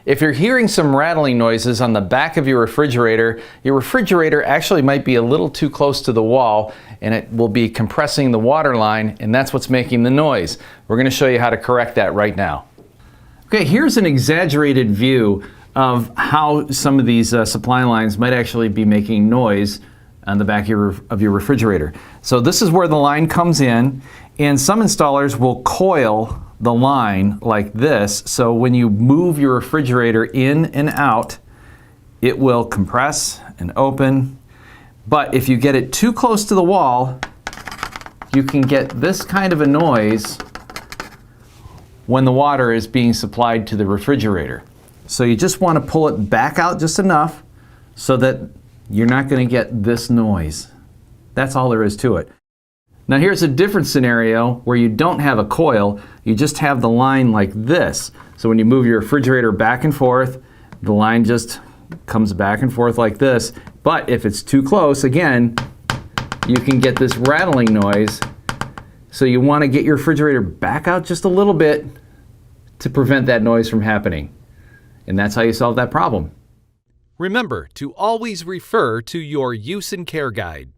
If you're hearing some rattling noises on the back of your refrigerator actually might be a little too close to the wall and it will be compressing the water line, and that's what's making the noise. We're going to show you how to correct that right now. Okay, here's an exaggerated view of how some of these supply lines might actually be making noise on the back of your refrigerator. So this is where the line comes in, and some installers will coil the line like this, so when you move your refrigerator in and out, it will compress and open. But if you get it too close to the wall, you can get this kind of a noise when the water is being supplied to the refrigerator. So you just want to pull it back out just enough so that you're not going to get this noise. That's all there is to it. Now here's a different scenario where you don't have a coil, you just have the line like this. So when you move your refrigerator back and forth, the line just comes back and forth like this. But if it's too close, again, you can get this rattling noise. So you want to get your refrigerator back out just a little bit to prevent that noise from happening. And that's how you solve that problem. Remember to always refer to your use and care guide.